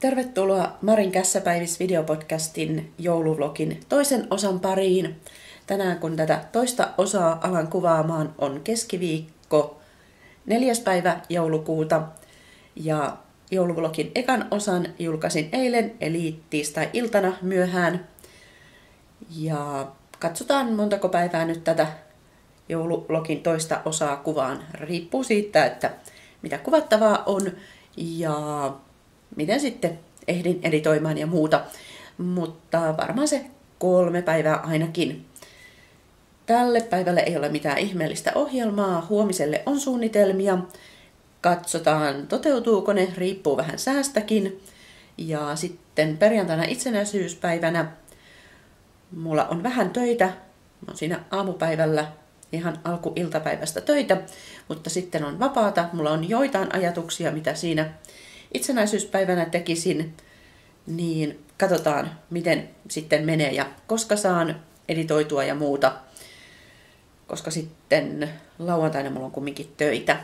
Tervetuloa Marin Kässäpäivis videopodcastin jouluvlogin toisen osan pariin. Tänään kun tätä toista osaa alan kuvaamaan on keskiviikko 4. päivä joulukuuta ja jouluvlogin ekan osan julkaisin eilen eli tiistai-iltana myöhään. Ja katsotaan montako päivää nyt tätä jouluvlogin toista osaa kuvaan. Riippuu siitä, että mitä kuvattavaa on ja miten sitten ehdin editoimaan ja muuta. Mutta varmaan se 3 päivää ainakin. Tälle päivälle ei ole mitään ihmeellistä ohjelmaa. Huomiselle on suunnitelmia. Katsotaan, toteutuuko ne. Riippuu vähän säästäkin. Ja sitten perjantaina itsenäisyyspäivänä mulla on vähän töitä. Mä oon siinä aamupäivällä ihan alkuiltapäivästä töitä, mutta sitten on vapaata. Mulla on joitain ajatuksia, mitä siinä itsenäisyyspäivänä tekisin, niin katsotaan, miten sitten menee ja koska saan editoitua ja muuta, koska sitten lauantaina mulla on kumminkin töitä.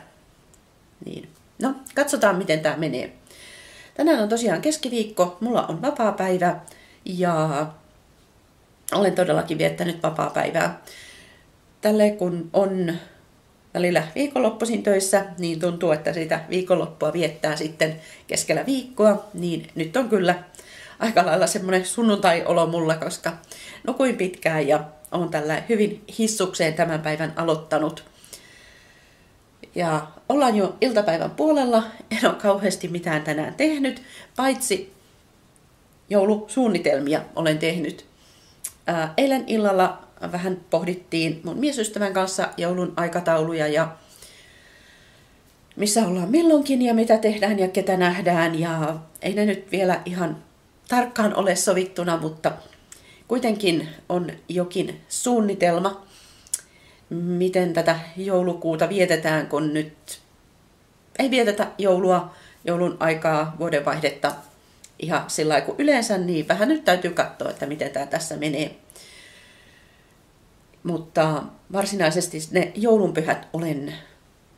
Niin. No, katsotaan, miten tämä menee. Tänään on tosiaan keskiviikko, mulla on vapaapäivä ja olen todellakin viettänyt vapaapäivää. Tälle kun on välillä viikonloppuisin töissä, niin tuntuu, että sitä viikonloppua viettää sitten keskellä viikkoa, niin nyt on kyllä aika lailla semmoinen sunnuntai-olo mulla, koska nukuin pitkään ja olen tällä hyvin hissukseen tämän päivän aloittanut. Ja ollaan jo iltapäivän puolella, en ole kauheasti mitään tänään tehnyt, paitsi joulusuunnitelmia olen tehnyt. Eilen illalla vähän pohdittiin mun miesystävän kanssa joulun aikatauluja ja missä ollaan milloinkin ja mitä tehdään ja ketä nähdään. Ja ei ne nyt vielä ihan tarkkaan ole sovittuna, mutta kuitenkin on jokin suunnitelma, miten tätä joulukuuta vietetään, kun nyt ei vietetä joulun aikaa, vuodenvaihdetta ihan sillä lailla kuin yleensä, niin vähän nyt täytyy katsoa, että miten tämä tässä menee. Mutta varsinaisesti ne joulunpyhät olen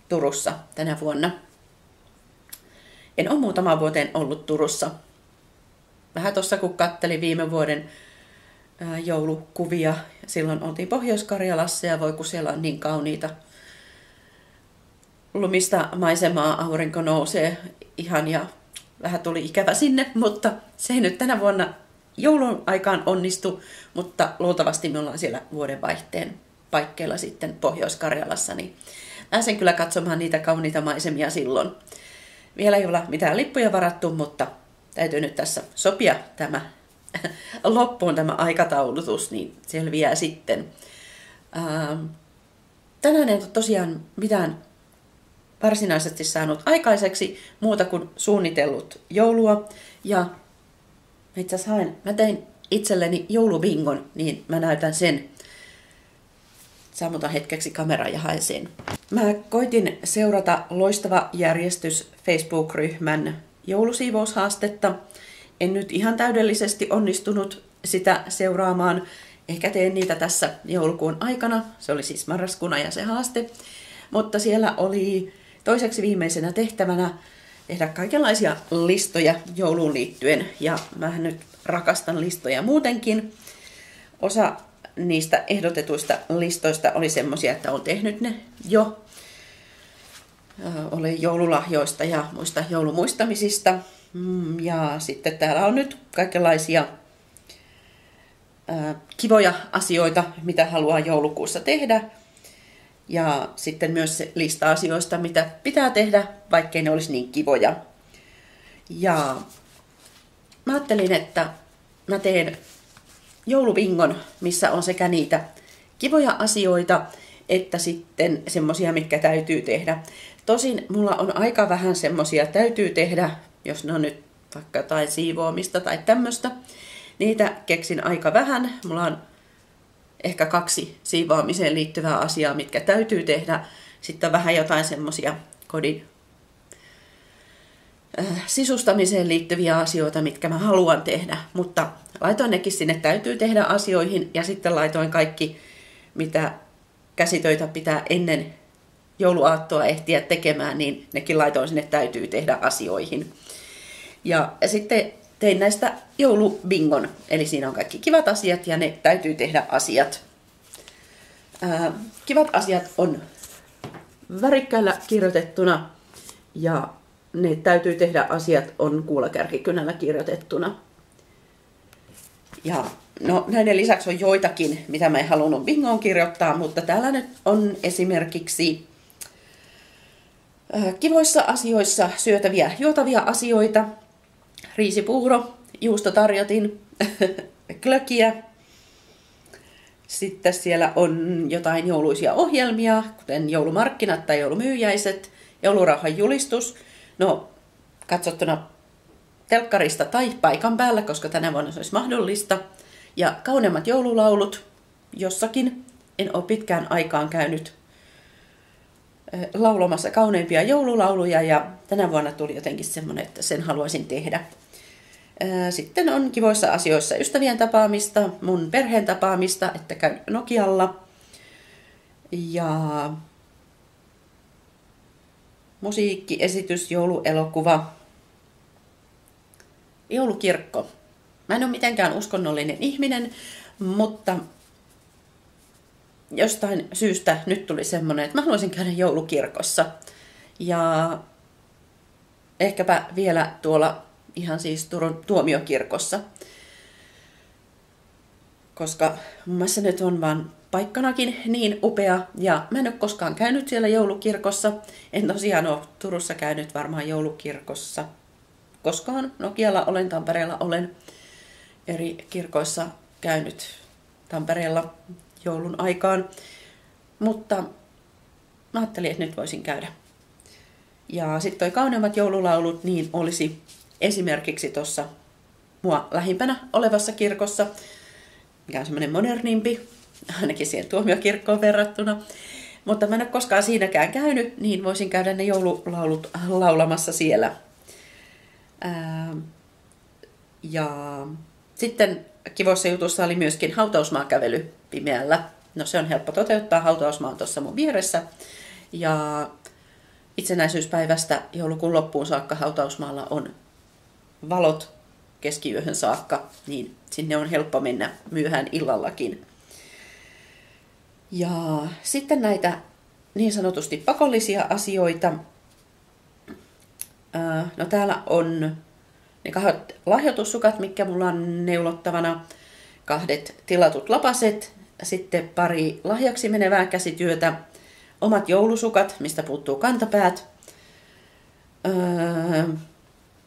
Turussa tänä vuonna. En ole muutamaan vuoteen ollut Turussa. Vähän tuossa kun kattelin viime vuoden joulukuvia. Silloin oltiin Pohjois-Karjalassa ja voi kun siellä on niin kauniita lumista maisemaa, aurinko nousee ihan ja vähän tuli ikävä sinne, mutta se ei nyt tänä vuonna joulun aikaan onnistu, mutta luultavasti me ollaan siellä vuodenvaihteen paikkeilla sitten Pohjois-Karjalassa, niin pääsen kyllä katsomaan niitä kauniita maisemia silloin. Vielä ei ole mitään lippuja varattu, mutta täytyy nyt tässä sopia tämä loppuun tämä aikataulutus, niin selviää sitten. Tänään en ole tosiaan mitään varsinaisesti saanut aikaiseksi muuta kuin suunnitellut joulua ja itse asiassa mä tein itselleni joulubingon, niin mä näytän sen. Sammutan hetkeksi kameraa ja haen sen. Mä koitin seurata Loistava järjestys Facebook-ryhmän joulusiivoushaastetta. En nyt ihan täydellisesti onnistunut sitä seuraamaan. Ehkä teen niitä tässä joulukuun aikana. Se oli siis marraskuun ajan se haaste. Mutta siellä oli toiseksi viimeisenä tehtävänä tehdä kaikenlaisia listoja jouluun liittyen. Ja mä nyt rakastan listoja muutenkin. Osa niistä ehdotetuista listoista oli semmoisia, että olen tehnyt ne jo. Oli joululahjoista ja muista joulumuistamisista. Ja sitten täällä on nyt kaikenlaisia kivoja asioita, mitä haluaa joulukuussa tehdä. Ja sitten myös se lista asioista, mitä pitää tehdä, vaikkei ne olisi niin kivoja. Ja mä ajattelin, että mä teen joulubingon, missä on sekä niitä kivoja asioita, että sitten semmosia, mitkä täytyy tehdä. Tosin mulla on aika vähän semmosia täytyy tehdä, jos ne on nyt vaikka jotain siivoamista tai tämmöistä. Niitä keksin aika vähän. Mulla on ehkä 2 siivoamiseen liittyvää asiaa, mitkä täytyy tehdä. Sitten on vähän jotain semmosia kodin sisustamiseen liittyviä asioita, mitkä mä haluan tehdä. Mutta laitoin nekin sinne täytyy tehdä asioihin ja sitten laitoin kaikki, mitä käsitöitä pitää ennen jouluaattoa ehtiä tekemään, niin nekin laitoin sinne täytyy tehdä asioihin. Ja sitten tein näistä joulubingon, eli siinä on kaikki kivat asiat ja ne täytyy tehdä asiat. Kivat asiat on värikkäillä kirjoitettuna ja ne täytyy tehdä asiat on kuulakärkikynällä kirjoitettuna. Ja no, näiden lisäksi on joitakin, mitä mä en halunnut bingoon kirjoittaa, mutta täällä nyt on esimerkiksi kivoissa asioissa syötäviä, juotavia asioita, riisipuuro, juustotarjotin, klökiä. Sitten siellä on jotain jouluisia ohjelmia, kuten joulumarkkinat tai joulumyyjäiset, joulurauhan julistus. No, katsottuna telkkarista tai paikan päällä, koska tänä vuonna se olisi mahdollista. Ja kauneimmat joululaulut jossakin. En ole pitkään aikaan käynyt laulamassa kauneimpia joululauluja ja tänä vuonna tuli jotenkin semmoinen, että sen haluaisin tehdä. Sitten on kivoissa asioissa ystävien tapaamista, mun perheen tapaamista, että käyn Nokialla. Ja musiikkiesitys, jouluelokuva, joulukirkko. Mä en ole mitenkään uskonnollinen ihminen, mutta jostain syystä nyt tuli semmoinen, että mä haluaisin käydä joulukirkossa. Ja ehkäpä vielä tuolla ihan siis Turun tuomiokirkossa. Koska mun mielestä nyt on vaan paikkanakin niin upea. Ja mä en ole koskaan käynyt siellä joulukirkossa. En tosiaan ole Turussa käynyt varmaan joulukirkossa koskaan. Nokialla olen, Tampereella olen eri kirkoissa käynyt Tampereella joulun aikaan. Mutta mä ajattelin, että nyt voisin käydä. Ja sitten toi kauneimmat joululaulut niin olisi esimerkiksi tuossa mua lähimpänä olevassa kirkossa, mikä on semmoinen modernimpi, ainakin siihen tuomiokirkkoon verrattuna. Mutta mä en ole koskaan siinäkään käynyt, niin voisin käydä ne joululaulut laulamassa siellä. Ja sitten kivoissa jutussa oli myöskin hautausmaakävely pimeällä. No se on helppo toteuttaa, hautausmaa on tuossa mun vieressä. Ja itsenäisyyspäivästä joulukuun loppuun saakka hautausmaalla on valot keskiyöhön saakka, niin sinne on helppo mennä myöhään illallakin. Ja sitten näitä niin sanotusti pakollisia asioita. No täällä on ne 2 lahjoitussukat, mitkä mulla on neulottavana, 2 tilatut lapaset, sitten 2 lahjaksi menevää käsityötä, omat joulusukat, mistä puuttuu kantapäät.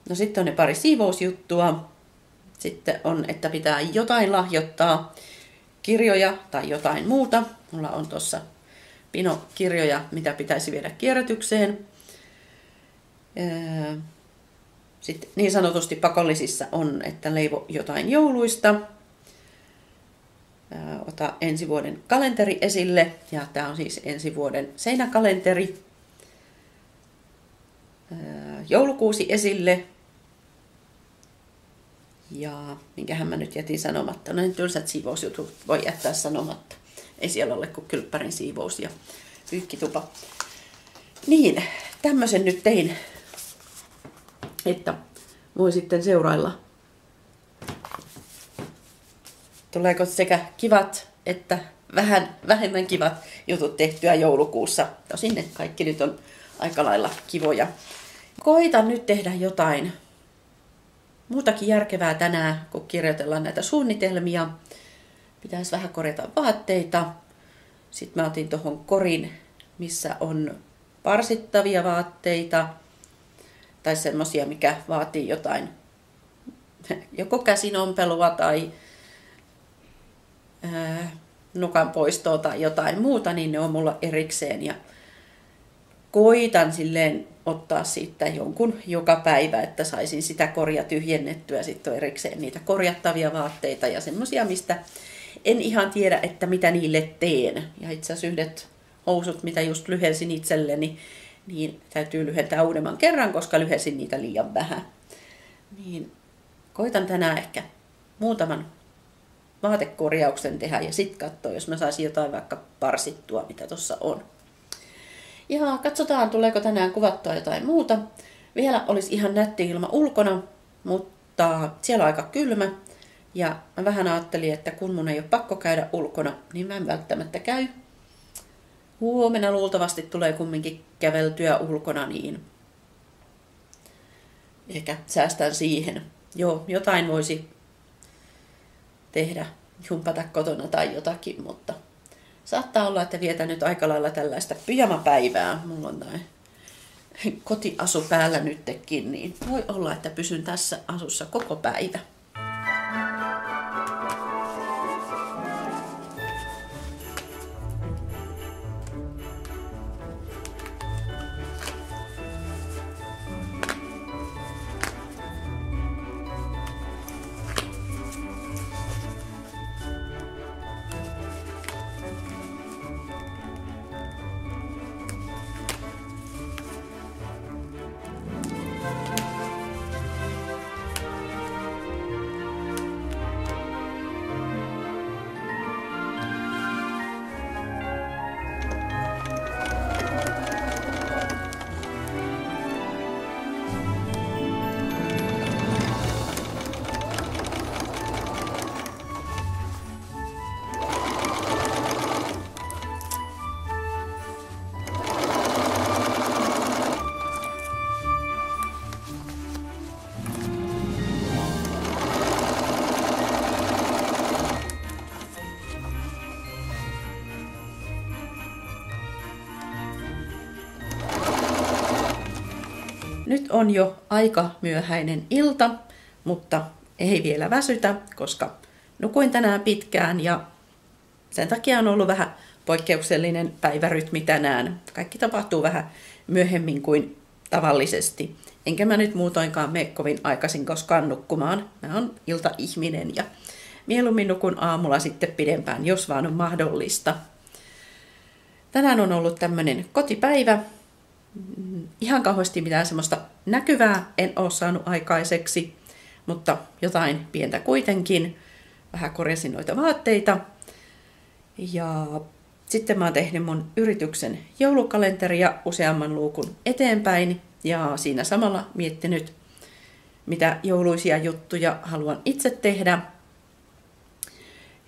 No sitten on ne 2 siivousjuttua. Sitten on, että pitää jotain lahjoittaa, kirjoja tai jotain muuta. Mulla on tuossa pino kirjoja, mitä pitäisi viedä kierrätykseen. Sitten niin sanotusti pakollisissa on, että leivo jotain jouluista. Ota ensi vuoden kalenteri esille. Ja tämä on siis ensi vuoden seinäkalenteri. Joulukuusi esille. Ja minkähän mä nyt jätin sanomatta. No niin tylsät siivousjutut voi jättää sanomatta. Ei siellä ole kuin kylppärin siivous ja pyykkitupa. Niin, tämmöisen nyt tein, että voi sitten seurailla. Tuleeko sekä kivat että vähän vähemmän kivat jutut tehtyä joulukuussa. Tosin ne kaikki nyt on aika lailla kivoja. Koitan nyt tehdä jotain muutakin järkevää tänään, kun kirjoitellaan näitä suunnitelmia. Pitäisi vähän korjata vaatteita. Sitten mä otin tuohon korin, missä on parsittavia vaatteita. Tai semmosia, mikä vaatii jotain, joko käsinompelua tai nukan poistoa tai jotain muuta, niin ne on mulla erikseen. Ja koitan silleen ottaa siitä jonkun joka päivä, että saisin sitä korja tyhjennettyä. Sitten on erikseen niitä korjattavia vaatteita ja semmosia, mistä en ihan tiedä, että mitä niille teen. Ja itse asiassa yhdet housut, mitä just lyhensin itselleni, niin täytyy lyhentää uudemman kerran, koska lyhensin niitä liian vähän. Niin koitan tänään ehkä muutaman vaatekorjauksen tehdä ja sitten katsoa, jos mä saisin jotain vaikka parsittua, mitä tuossa on. Ja katsotaan, tuleeko tänään kuvattua jotain muuta. Vielä olisi ihan nätti ilma ulkona, mutta siellä on aika kylmä. Ja mä vähän ajattelin, että kun mun ei ole pakko käydä ulkona, niin mä en välttämättä käy. Huomenna luultavasti tulee kumminkin käveltyä ulkona, niin ehkä säästän siihen. Joo, jotain voisi tehdä, jumpata kotona tai jotakin, mutta saattaa olla, että vietän nyt aika lailla tällaista pyjamapäivää. Mulla on tämä kotiasu päällä nytkin, niin voi olla, että pysyn tässä asussa koko päivä. Nyt on jo aika myöhäinen ilta, mutta ei vielä väsytä, koska nukuin tänään pitkään ja sen takia on ollut vähän poikkeuksellinen päivärytmi tänään. Kaikki tapahtuu vähän myöhemmin kuin tavallisesti. Enkä mä nyt muutoinkaan mene kovin aikaisin koskaan nukkumaan. Mä oon iltaihminen ja mieluummin nukun aamulla sitten pidempään, jos vaan on mahdollista. Tänään on ollut tämmönen kotipäivä. Ihan kauheasti mitään semmoista näkyvää en ole saanut aikaiseksi, mutta jotain pientä kuitenkin. Vähän korjasin noita vaatteita. Ja sitten mä oon tehnyt mun yrityksen joulukalenteria useamman luukun eteenpäin. Ja siinä samalla miettinyt, mitä jouluisia juttuja haluan itse tehdä.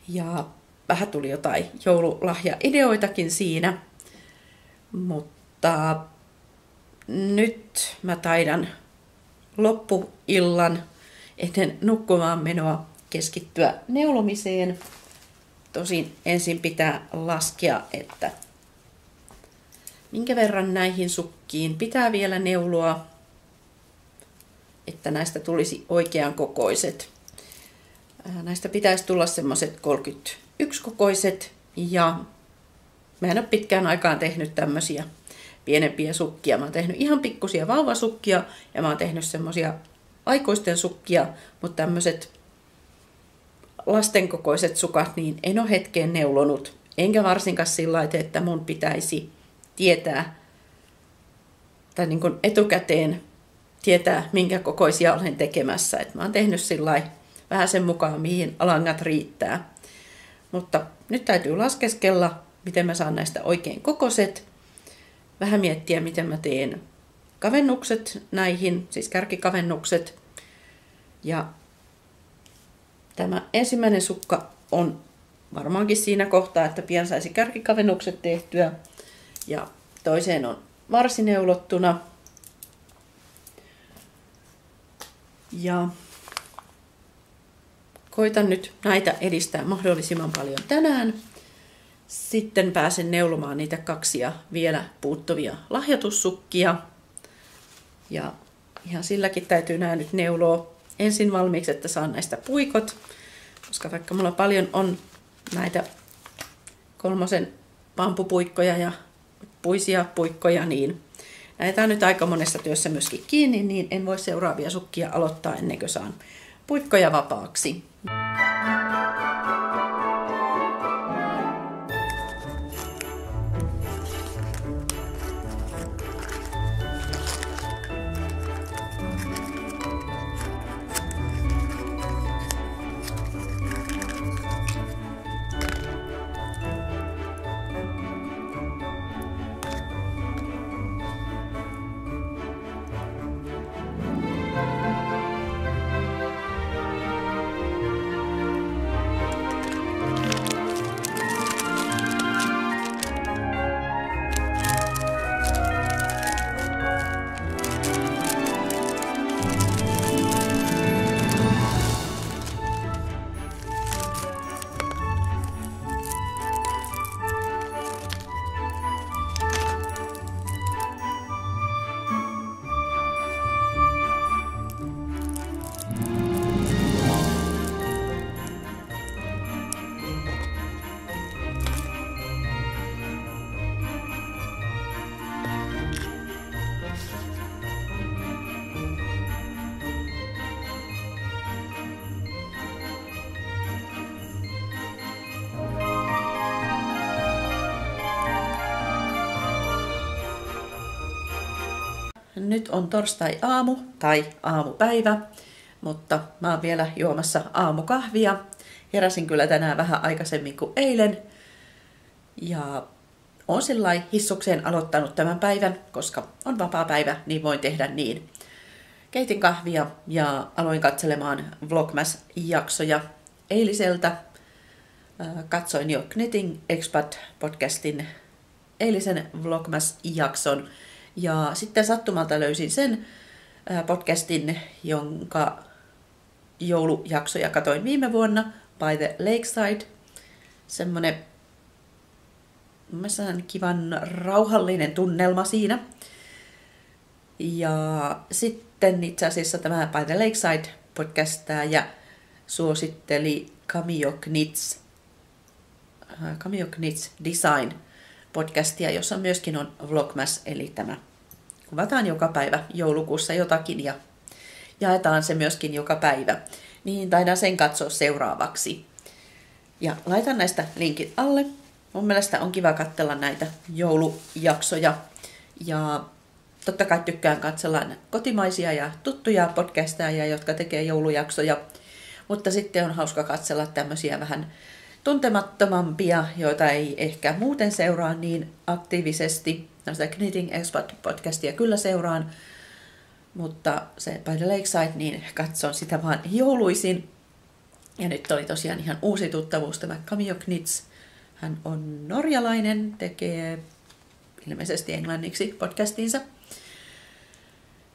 Ja vähän tuli jotain joululahjaideoitakin siinä. Mutta nyt mä taidan loppuillan ennen nukkumaan menoa keskittyä neulomiseen. Tosin ensin pitää laskea, että minkä verran näihin sukkiin pitää vielä neuloa, että näistä tulisi oikean kokoiset. Näistä pitäisi tulla semmoiset 31 kokoiset ja mä en ole pitkään aikaan tehnyt tämmöisiä pienempiä sukkia. Mä oon tehnyt ihan pikkusia vauvasukkia ja mä oon tehnyt semmosia aikuisten sukkia, mutta tämmöiset lastenkokoiset sukat, niin en ole hetkeen neulonut. Enkä varsinkaan sillä lailla, että mun pitäisi tietää tai niin kuin etukäteen tietää, minkä kokoisia olen tekemässä. Et mä oon tehnyt sillä lailla vähän sen mukaan, mihin langat riittää. Mutta nyt täytyy laskeskella, miten mä saan näistä oikein kokoiset. Vähän miettiä, miten mä teen kavennukset näihin, siis kärkikavennukset. Ja tämä ensimmäinen sukka on varmaankin siinä kohtaa, että pian saisi kärkikavennukset tehtyä. Ja toiseen on varsi neulottuna. Ja koitan nyt näitä edistää mahdollisimman paljon tänään. Sitten pääsen neulomaan niitä 2 vielä puuttuvia lahjoitussukkia. Ja ihan silläkin täytyy nämä nyt neuloa ensin valmiiksi, että saan näistä puikot. Koska vaikka mulla paljon on näitä 3 pampupuikkoja ja puisia puikkoja, niin näitä on nyt aika monessa työssä myöskin kiinni, niin en voi seuraavia sukkia aloittaa ennen kuin saan puikkoja vapaaksi. Nyt on torstai-aamu tai aamupäivä, mutta mä oon vielä juomassa aamukahvia. Heräsin kyllä tänään vähän aikaisemmin kuin eilen. Ja oon sillai hissukseen aloittanut tämän päivän, koska on vapaa päivä, niin voin tehdä niin. Keitin kahvia ja aloin katselemaan Vlogmas-jaksoja eiliseltä. Katsoin jo Knitting Expat-podcastin eilisen Vlogmas-jakson. Ja sitten sattumalta löysin sen podcastin, jonka joulujaksoja katoin viime vuonna, By the Lakeside. Semmoinen kivan rauhallinen tunnelma siinä. Ja sitten itse asiassa tämä By the Lakeside podcastaaja suositteli Cameo Knits Design podcastia, jossa myöskin on Vlogmas, eli tämä kuvataan joka päivä joulukuussa jotakin ja jaetaan se myöskin joka päivä. Niin taidan sen katsoa seuraavaksi. Ja laitan näistä linkit alle. Mun mielestä on kiva katsella näitä joulujaksoja. Ja totta kai tykkään katsella kotimaisia ja tuttuja podcasteja, jotka tekee joulujaksoja. Mutta sitten on hauska katsella tämmöisiä vähän tuntemattomampia, joita ei ehkä muuten seuraa niin aktiivisesti. No sitä Knitting Expat-podcastia kyllä seuraan, mutta se By the Lakeside, niin katson sitä vaan jouluisin. Ja nyt oli tosiaan ihan uusi tuttavuus tämä Cameo Knits. Hän on norjalainen, tekee ilmeisesti englanniksi podcastinsa.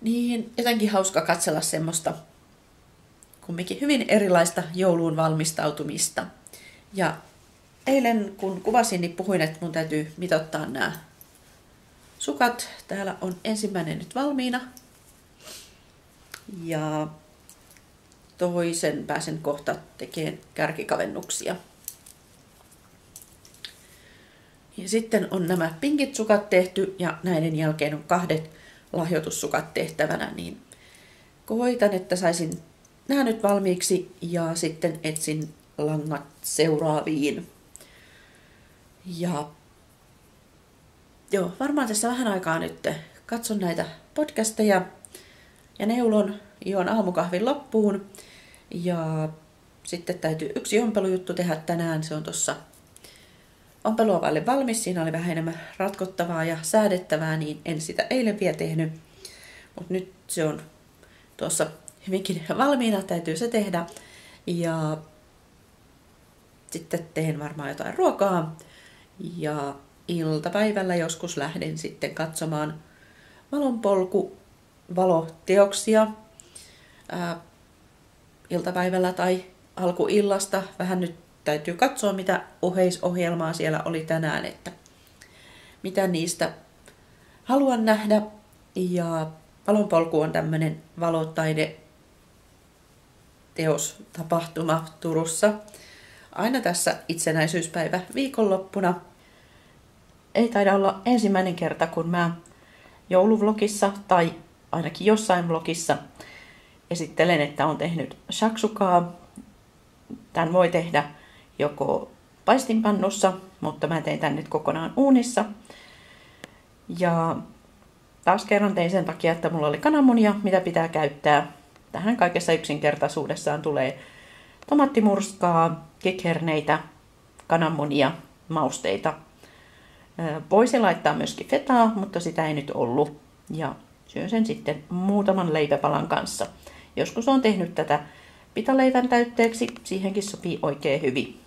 Niin jotenkin hauska katsella semmoista kumminkin hyvin erilaista jouluun valmistautumista. Ja eilen kun kuvasin, niin puhuin, että mun täytyy mitoittaa nämä sukat. Täällä on ensimmäinen nyt valmiina. Ja toisen pääsen kohta tekemään kärkikavennuksia. Ja sitten on nämä pinkit sukat tehty ja näiden jälkeen on 2 lahjoitussukat tehtävänä. Niin koitan, että saisin nämä nyt valmiiksi ja sitten etsin langat seuraaviin. Ja joo, varmaan tässä vähän aikaa nyt katson näitä podcasteja ja neulon juon aamukahvin loppuun. Ja sitten täytyy yksi ompelujuttu tehdä tänään. Se on tuossa ompelua vaille valmis. Siinä oli vähän enemmän ratkottavaa ja säädettävää, niin en sitä eilen vielä tehnyt. Mutta nyt se on tuossa hyvinkin valmiina, täytyy se tehdä. Ja sitten teen varmaan jotain ruokaa. Ja iltapäivällä joskus lähden sitten katsomaan valoteoksia iltapäivällä tai alkuillasta. Vähän nyt täytyy katsoa, mitä oheisohjelmaa siellä oli tänään, että mitä niistä haluan nähdä. Ja Valonpolku on tämmöinen valotaideteostapahtuma Turussa. Aina tässä itsenäisyyspäivä viikonloppuna. Ei taida olla ensimmäinen kerta, kun mä jouluvlogissa tai ainakin jossain vlogissa esittelen, että on tehnyt shakshukaa. Tän voi tehdä joko paistinpannussa, mutta mä tein tän nyt kokonaan uunissa. Ja taas kerran tein sen takia, että mulla oli kananmunia, mitä pitää käyttää. Tähän kaikessa yksinkertaisuudessaan tulee tomaattimurskaa, kikherneitä, kananmunia, mausteita. Voisi laittaa myöskin fetaa, mutta sitä ei nyt ollut. Ja syön sen sitten muutaman leipäpalan kanssa. Joskus olen tehnyt tätä pitaleivän täytteeksi, siihenkin sopii oikein hyvin.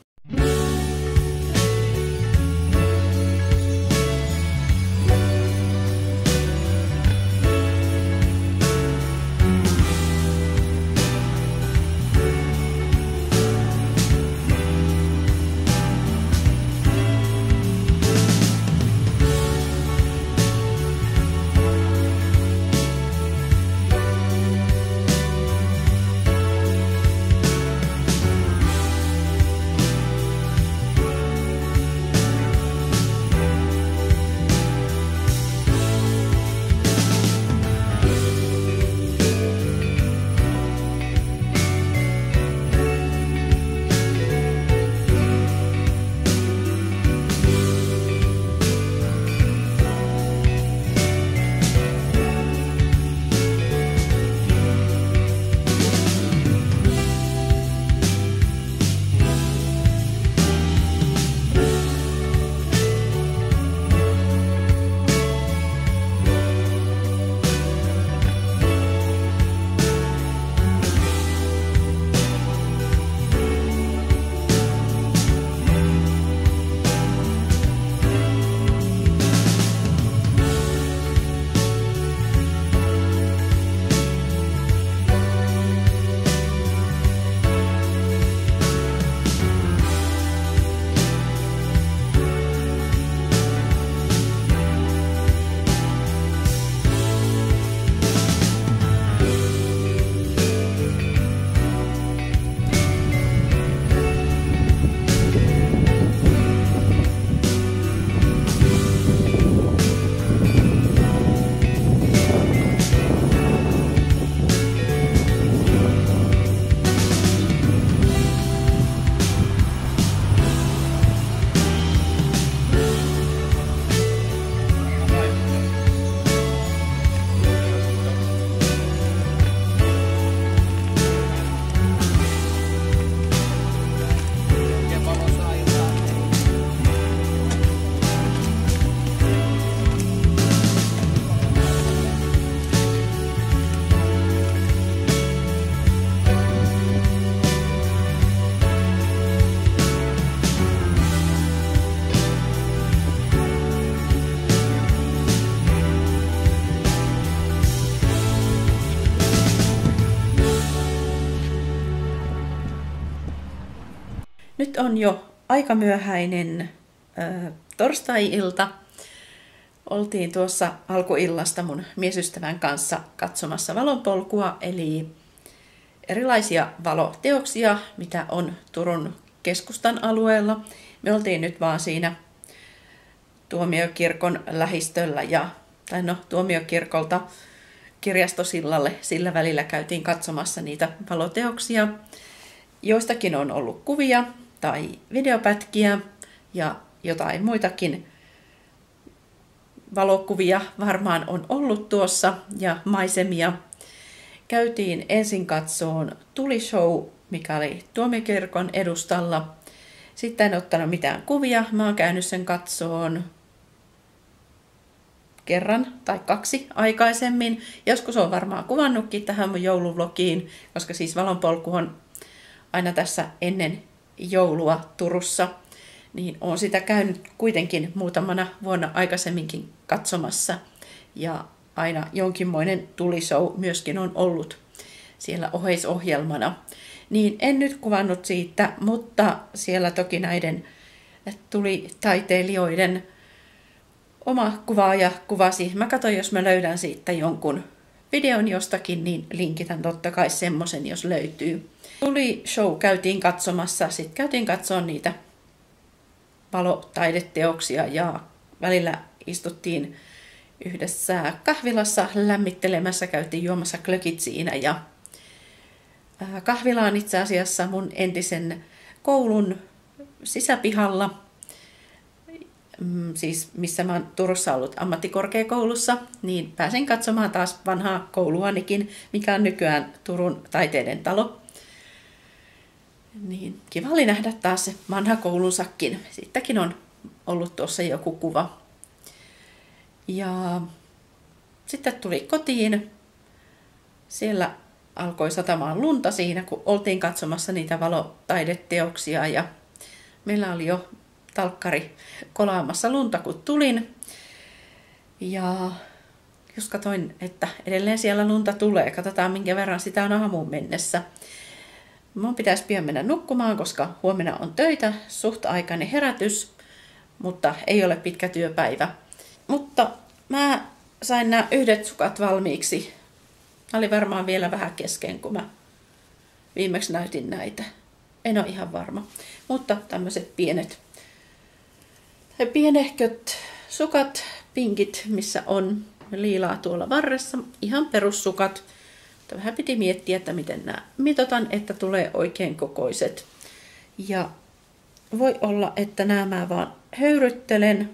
Nyt on jo aika myöhäinen torstai-ilta. Oltiin tuossa alkuillasta mun miesystävän kanssa katsomassa valonpolkua, eli erilaisia valoteoksia, mitä on Turun keskustan alueella. Me oltiin nyt vaan siinä Tuomiokirkon lähistöllä Tuomiokirkolta Kirjastosillalle. Sillä välillä käytiin katsomassa niitä valoteoksia. Joistakin on ollut kuvia tai videopätkiä ja jotain muitakin valokuvia varmaan on ollut tuossa ja maisemia. Käytiin ensin katsoon tulishow, mikä oli Tuomiokirkon edustalla. Sitten en ottanut mitään kuvia. Mä oon käynyt sen katsoon kerran tai 2 aikaisemmin. Joskus on varmaan kuvannutkin tähän mun jouluvlogiin, koska siis valonpolku on aina tässä ennen joulua Turussa. Niin olen sitä käynyt kuitenkin muutamana vuonna aikaisemminkin katsomassa. Ja aina jonkinmoinen tulishow myöskin on ollut siellä oheisohjelmana. Niin en nyt kuvannut siitä, mutta siellä toki näiden tulitaiteilijoiden oma kuvaaja kuvasi. Mä katson, jos mä löydän siitä jonkun videon jostakin, niin linkitän totta kai semmoisen, jos löytyy. Tulishow käytiin katsomassa, sitten käytiin katsoa niitä valotaideteoksia ja välillä istuttiin yhdessä kahvilassa lämmittelemässä, käytiin juomassa glögit siinä ja kahvila on itse asiassa mun entisen koulun sisäpihalla, siis missä mä oon Turussa ollut ammattikorkeakoulussa, niin pääsin katsomaan taas vanhaa kouluanikin, mikä on nykyään Turun taiteiden talo. Niin kiva oli nähdä taas se vanha koulunsakin. Siitäkin on ollut tuossa joku kuva. Ja sitten tuli kotiin. Siellä alkoi satamaan lunta siinä, kun oltiin katsomassa niitä valotaideteoksia. Ja meillä oli jo talkkari kolaamassa lunta, kun tulin. Ja just katsoin, että edelleen siellä lunta tulee. Katsotaan, minkä verran sitä on aamuun mennessä. Mun pitäisi pian mennä nukkumaan, koska huomenna on töitä, suht aikainen herätys, mutta ei ole pitkä työpäivä. Mutta mä sain nämä yhdet sukat valmiiksi. Mä olin varmaan vielä vähän kesken, kun mä viimeksi näytin näitä. En ole ihan varma. Mutta tämmöiset pienehköt sukat, pinkit, missä on liilaa tuolla varressa. Ihan perussukat. Vähän piti miettiä, että miten nämä mitotan, että tulee oikein kokoiset. Ja voi olla, että nämä mä vaan höyryttelen,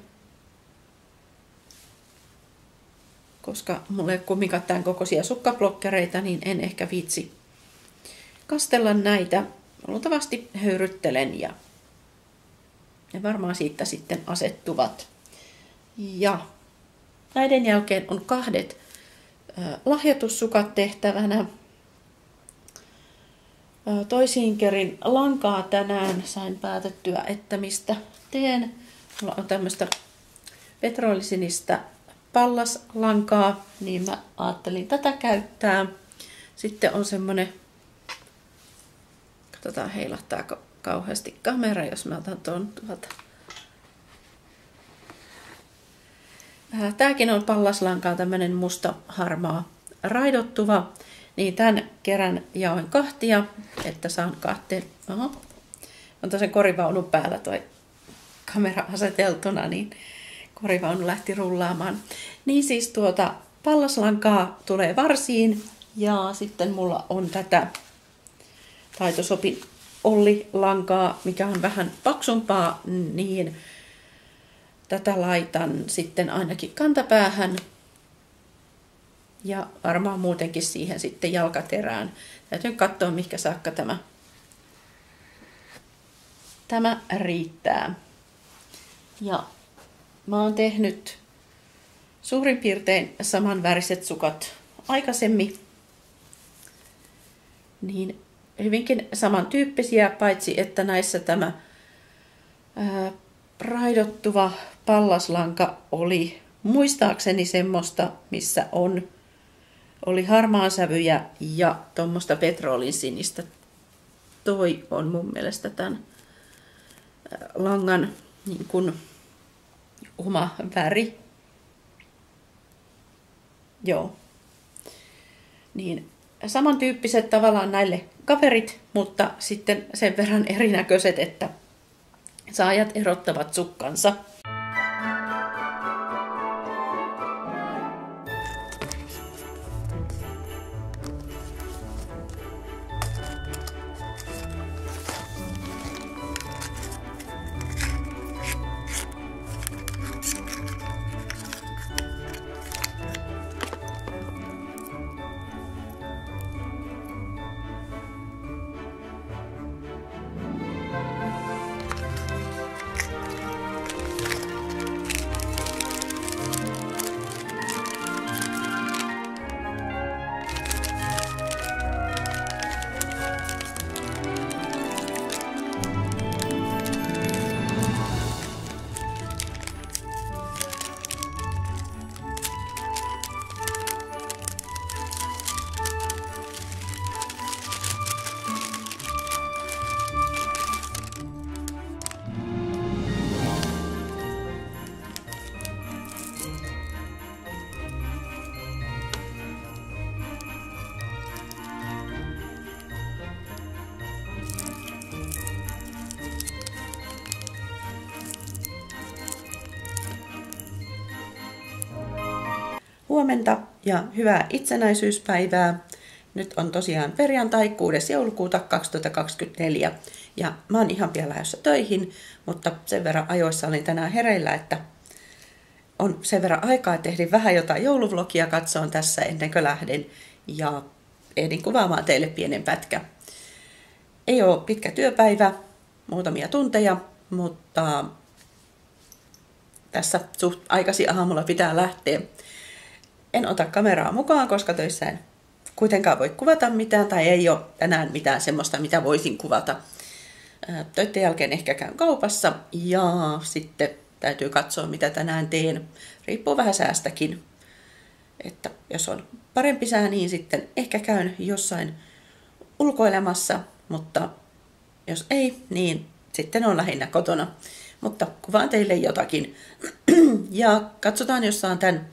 koska mulla ei ole kumminkaan tämän kokoisia sukkablokkereita, niin en ehkä viitsi kastella näitä. Luultavasti höyryttelen ja ne varmaan siitä sitten asettuvat. Ja näiden jälkeen on 2 lahjoitussukat tehtävänä. Toisiin kerin lankaa tänään sain päätettyä, että mistä teen. Mulla on tämmöistä petrolisinistä pallaslankaa, niin mä ajattelin tätä käyttää. Sitten on semmonen, katsotaan heilahtaako kauheasti kamera, jos mä otan tuon tuolta. Tääkin on pallaslankaa, tämmönen musta harmaa raidottuva. Niin tämän kerän jaoin 2, että saan 2. Oho. On tosen korivaunun päällä toi kamera aseteltuna, niin korivaunu lähti rullaamaan. Niin siis pallaslankaa tulee varsiin ja sitten mulla on tätä Taitosopin Olli-lankaa, mikä on vähän paksumpaa, niin tätä laitan sitten ainakin kantapäähän ja varmaan muutenkin siihen sitten jalkaterään. Täytyy katsoa, mihinkä saakka tämä riittää. Ja mä oon tehnyt suurin piirtein samanväriset sukat aikaisemmin. Niin hyvinkin samantyyppisiä, paitsi että näissä tämä raidottuva pallaslanka oli muistaakseni semmoista, missä oli harmaansävyjä ja tuommoista petrolin sinistä. Toi on mun mielestä tämän langan niin kuin oma väri. Joo. Niin samantyyppiset tavallaan näille kaverit, mutta sitten sen verran erinäköiset, että saajat erottavat sukkansa. Huomenta ja hyvää itsenäisyyspäivää. Nyt on tosiaan perjantai 6. joulukuuta 2024 ja mä oon ihan pian lähdössä töihin, mutta sen verran ajoissa olin tänään hereillä, että on sen verran aikaa, että ehdin vähän jotain jouluvlogia katsoa tässä ennen kuin lähden ja ehdin kuvaamaan teille pienen pätkä. Ei ole pitkä työpäivä, muutamia tunteja, mutta tässä suht aikaisin aamulla pitää lähteä. En ota kameraa mukaan, koska töissä en kuitenkaan voi kuvata mitään tai ei ole tänään mitään semmoista, mitä voisin kuvata. Töiden jälkeen ehkä käyn kaupassa ja sitten täytyy katsoa, mitä tänään teen. Riippuu vähän säästäkin. Että jos on parempi sää, niin sitten ehkä käyn jossain ulkoilemassa, mutta jos ei, niin sitten on lähinnä kotona. Mutta kuvaan teille jotakin. Ja katsotaan, jos saan tämän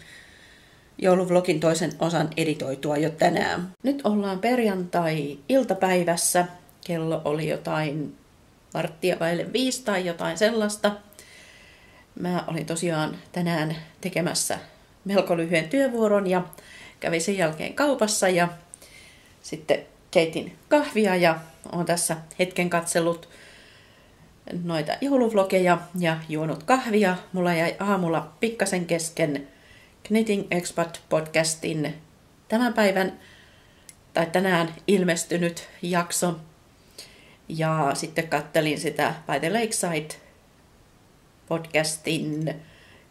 jouluvlogin toisen osan editoitua jo tänään. Nyt ollaan perjantai-iltapäivässä. Kello oli jotain 4:45 tai jotain sellaista. Mä olin tosiaan tänään tekemässä melko lyhyen työvuoron ja kävin sen jälkeen kaupassa ja sitten keitin kahvia ja olen tässä hetken katsellut noita jouluvlogeja ja juonut kahvia. Mulla jäi aamulla pikkasen kesken Knitting Expat podcastin tämän päivän tai tänään ilmestynyt jakso. Ja sitten kattelin sitä By the Lakeside podcastin,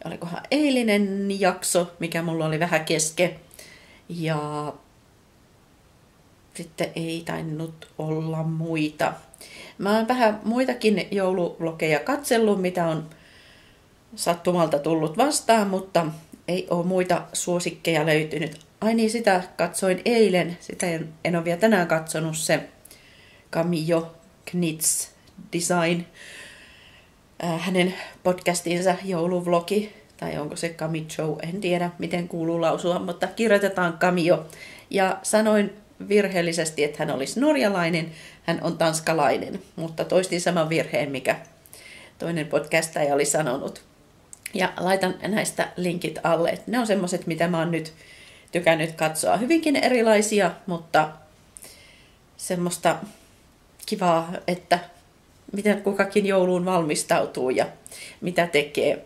olikohan eilinen jakso, mikä mulla oli vähän keske. Ja sitten ei tainnut olla muita. Mä oon vähän muitakin jouluvlogeja katsellut, mitä on sattumalta tullut vastaan, mutta ei ole muita suosikkeja löytynyt. Ai niin, sitä katsoin eilen. Sitä en ole vielä tänään katsonut, se Camillo Knits Design. Hänen podcastinsa jouluvlogi, tai onko se Camillo, en tiedä miten kuuluu lausua, mutta kirjoitetaan Camillo. Ja sanoin virheellisesti, että hän olisi norjalainen, hän on tanskalainen, mutta toistin saman virheen, mikä toinen podcastaja oli sanonut. Ja laitan näistä linkit alle. Ne on semmoiset, mitä mä oon nyt tykännyt katsoa. Hyvinkin erilaisia, mutta semmoista kivaa, että miten kukakin jouluun valmistautuu ja mitä tekee.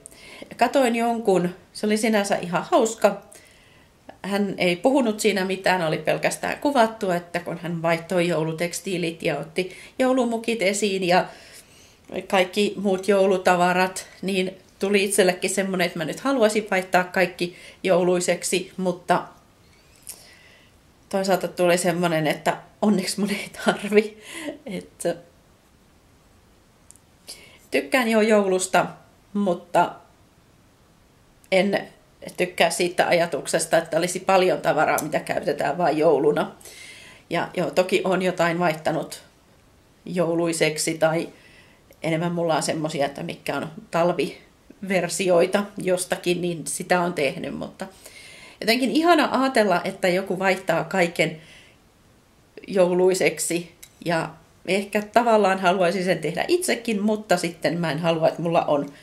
Katoin jonkun, se oli sinänsä ihan hauska. Hän ei puhunut siinä mitään, oli pelkästään kuvattu, että kun hän vaihtoi joulutekstiilit ja otti joulumukit esiin ja kaikki muut joulutavarat, niin tuli itsellekin semmoinen, että mä nyt haluaisin vaihtaa kaikki jouluiseksi, mutta toisaalta tuli semmoinen, että onneksi mun ei tarvi. Että tykkään jo joulusta, mutta en tykkää siitä ajatuksesta, että olisi paljon tavaraa, mitä käytetään vain jouluna. Ja joo, toki on jotain vaihtanut jouluiseksi tai enemmän mulla on semmosia, että mitkä on talviversioita jostakin, niin sitä on tehnyt, mutta jotenkin ihana ajatella, että joku vaihtaa kaiken jouluiseksi ja ehkä tavallaan haluaisin sen tehdä itsekin, mutta sitten mä en halua, että mulla on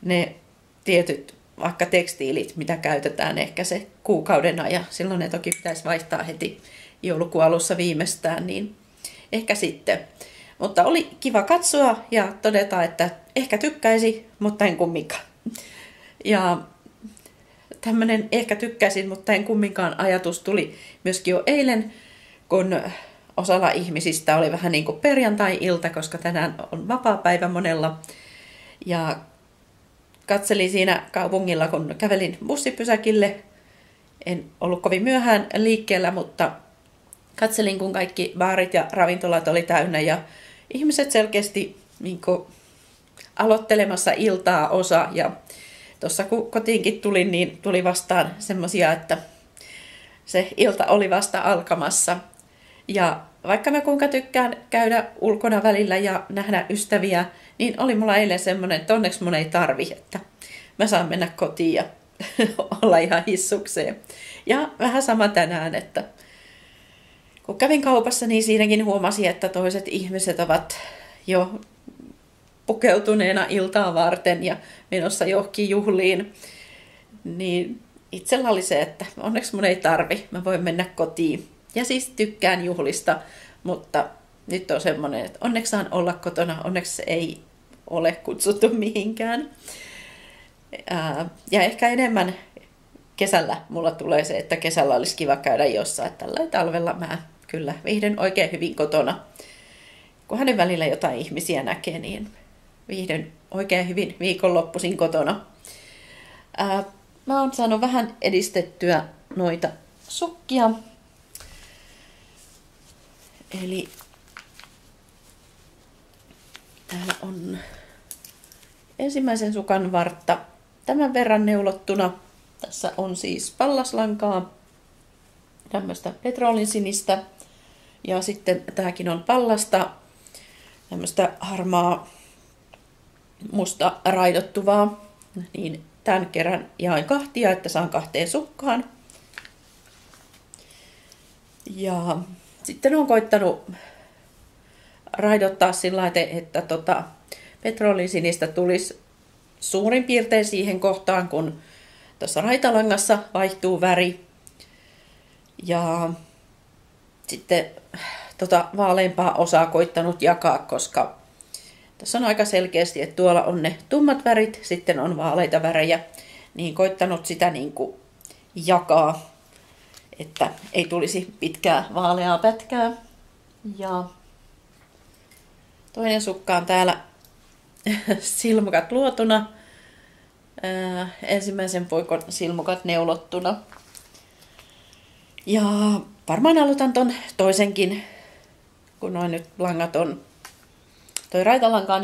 ne tietyt vaikka tekstiilit, mitä käytetään ehkä se kuukauden ajan. Silloin ne toki pitäisi vaihtaa heti joulukuun alussa viimeistään, niin ehkä sitten. Mutta oli kiva katsoa ja todeta, että ehkä tykkäisi, mutta en kumminkaan. Ja tämmöinen ehkä tykkäisin, mutta en kumminkaan ajatus tuli myöskin jo eilen, kun osalla ihmisistä oli vähän niin kuin perjantai-ilta, koska tänään on vapaapäivä monella. Ja katselin siinä kaupungilla, kun kävelin bussipysäkille. En ollut kovin myöhään liikkeellä, mutta katselin, kun kaikki baarit ja ravintolat oli täynnä ja ihmiset selkeästi niin kuin aloittelemassa iltaa osa. Ja tuossa kun kotiinkin tulin, niin tuli vastaan semmoisia, että se ilta oli vasta alkamassa. Ja vaikka mä kuinka tykkään käydä ulkona välillä ja nähdä ystäviä, niin oli mulla eilen semmoinen, että onneksi mun ei tarvi, että mä saan mennä kotiin ja olla ihan hissukseen. Ja vähän sama tänään, että kun kävin kaupassa, niin siinäkin huomasin, että toiset ihmiset ovat jo pukeutuneena iltaa varten ja menossa johonkin juhliin. Niin itsellä oli se, että onneksi mun ei tarvi, mä voin mennä kotiin. Ja siis tykkään juhlista, mutta nyt on semmoinen, että onneksi saan olla kotona, onneksi ei ole kutsuttu mihinkään. Ja ehkä enemmän kesällä mulla tulee se, että kesällä olisi kiva käydä jossain. Tällä talvella mä kyllä viihdyn oikein hyvin kotona. Kun hänen välillä jotain ihmisiä näkee, niin viihdyn oikein hyvin viikonloppuisin kotona. Mä oon saanut vähän edistettyä noita sukkia. Eli täällä on ensimmäisen sukan vartta tämän verran neulottuna. Tässä on siis pallaslankaa, tämmöistä petrolinsinistä. Ja sitten tämäkin on pallasta, tämmöistä harmaa musta raidottuvaa. Niin tämän kerran jaoin kahtia, että saan 2 sukkaan. Ja sitten olen koittanut raidottaa sillä lailla, että petrolinsinistä tulisi suurin piirtein siihen kohtaan, kun tuossa raitalangassa vaihtuu väri. Ja sitten vaaleampaa osaa koittanut jakaa, koska tässä on aika selkeästi, että tuolla on ne tummat värit, sitten on vaaleita värejä, niin koittanut sitä niin kuin jakaa, että ei tulisi pitkää vaaleaa pätkää. Ja toinen sukka on täällä silmukat luotuna. Ensimmäisen poikon silmukat neulottuna. Ja varmaan aloitan ton toisenkin, kun noin nyt langat on. Toi raitalanka on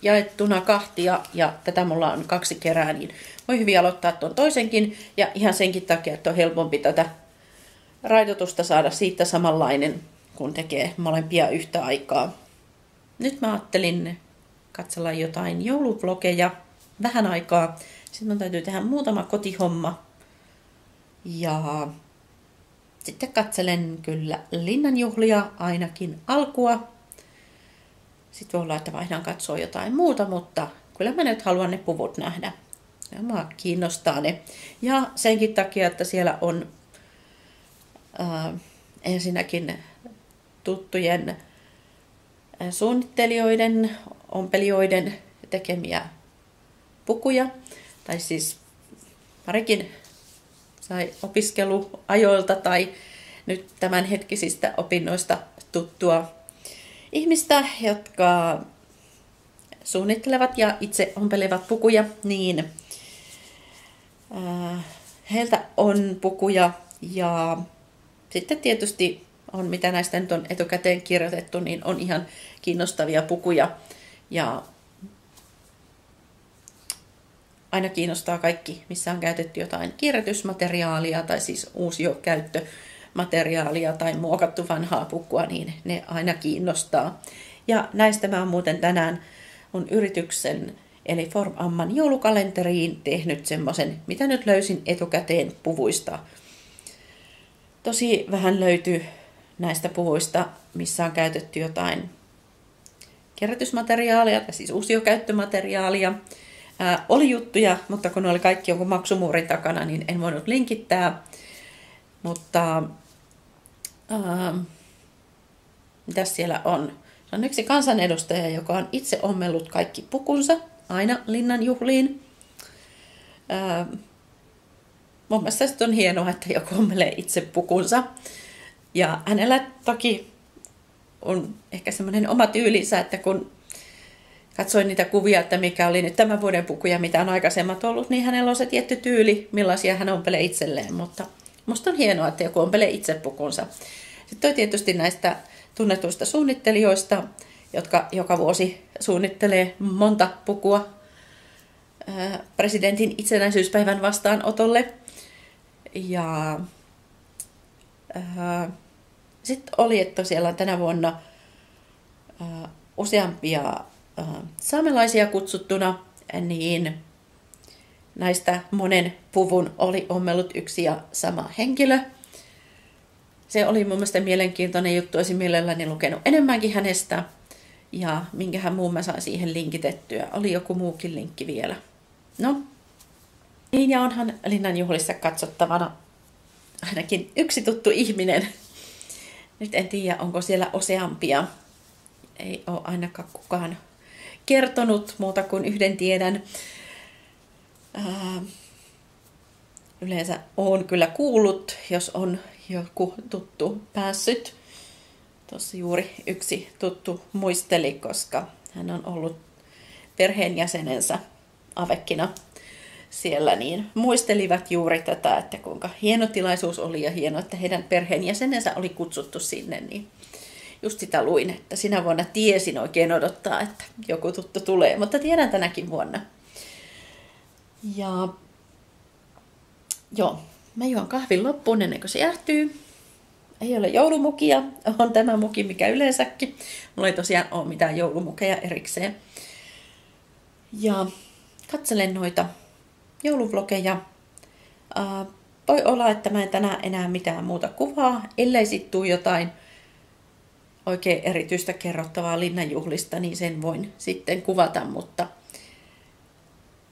jaettuna kahtia ja tätä mulla on 2 kerää, niin voi hyvin aloittaa ton toisenkin. Ja ihan senkin takia, että on helpompi tätä raidotusta saada siitä samanlainen, kun tekee molempia yhtä aikaa. Nyt mä ajattelin katsella jotain jouluvlogeja vähän aikaa. Sitten mun täytyy tehdä muutama kotihomma. Ja sitten katselen kyllä linnanjuhlia ainakin alkua. Sitten voi olla, että vaihdan katsoa jotain muuta, mutta kyllä mä nyt haluan ne puvut nähdä. Ja mua kiinnostaa ne. Ja senkin takia, että siellä on ensinnäkin tuttujen suunnittelijoiden, ompelijoiden tekemiä pukuja. Tai siis parikin sai opiskeluajoilta tai nyt tämänhetkisistä opinnoista tuttua ihmistä, jotka suunnittelevat ja itse ompelevat pukuja, niin heiltä on pukuja ja sitten tietysti on, mitä näistä nyt on etukäteen kirjoitettu, niin on ihan kiinnostavia pukuja ja aina kiinnostaa kaikki, missä on käytetty jotain kierrätysmateriaalia tai siis uusiokäyttömateriaalia tai muokattu vanhaa pukua, niin ne aina kiinnostaa. Ja näistä mä oon muuten tänään mun yrityksen eli Form Amman joulukalenteriin tehnyt semmosen, mitä nyt löysin etukäteen puvuista. Tosi vähän löytyy näistä puvuista, missä on käytetty jotain kierrätysmateriaalia, tai siis uusiokäyttömateriaalia. Oli juttuja, mutta kun ne oli kaikki jonkun maksumuurin takana, niin en voinut linkittää. Mutta mitäs siellä on? Se on yksi kansanedustaja, joka on itse ommellut kaikki pukunsa aina Linnan juhliin. Mun mielestä on hienoa, että joku ommelee itse pukunsa. Ja hänellä toki on ehkä semmoinen oma tyylinsä, että kun katsoin niitä kuvia, että mikä oli nyt tämän vuoden puku ja mitä on aikaisemmat ollut, niin hänellä on se tietty tyyli, millaisia hän ompelee itselleen. Mutta musta on hienoa, että joku ompelee itse pukunsa. Sitten on tietysti näistä tunnetuista suunnittelijoista, jotka joka vuosi suunnittelee monta pukua presidentin itsenäisyyspäivän vastaanotolle. Ja sitten oli, että siellä on tänä vuonna useampia saamelaisia kutsuttuna, niin näistä monen puvun oli ommellut yksi ja sama henkilö. Se oli mun mielestä mielenkiintoinen juttu, olisin mielelläni lukenut enemmänkin hänestä. Ja minkähän muun mä sain siihen linkitettyä. Oli joku muukin linkki vielä. No, niin ja onhan Linnan juhlissa katsottavana ainakin yksi tuttu ihminen. Nyt en tiedä, onko siellä useampia. Ei ole ainakaan kukaan kertonut, muuta kuin yhden tiedän. Yleensä olen kyllä kuullut, jos on joku tuttu päässyt. Tuossa juuri yksi tuttu muisteli, koska hän on ollut perheenjäsenensä avekkina siellä, niin muistelivat juuri tätä, että kuinka hieno tilaisuus oli ja hieno, että heidän perheenjäsenensä oli kutsuttu sinne, niin just sitä luin, että sinä vuonna tiesin oikein odottaa, että joku tuttu tulee, mutta tiedän tänäkin vuonna. Ja joo, mä juon kahvin loppuun ennen kuin se jäähtyy. Ei ole joulumukia, on tämä muki mikä yleensäkin. Mulla ei tosiaan ole mitään joulumukeja erikseen. Ja katselen noita jouluvlogeja. Voi olla, että mä en tänään enää mitään muuta kuvaa, ellei sit tuu jotain oikein erityistä kerrottavaa Linnan juhlista, niin sen voin sitten kuvata, mutta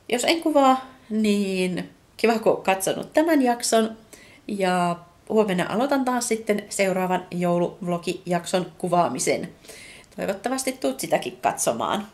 jos en kuvaa, niin kiva kun olet katsonut tämän jakson ja huomenna aloitan taas sitten seuraavan jouluvlogijakson kuvaamisen. Toivottavasti tuut sitäkin katsomaan.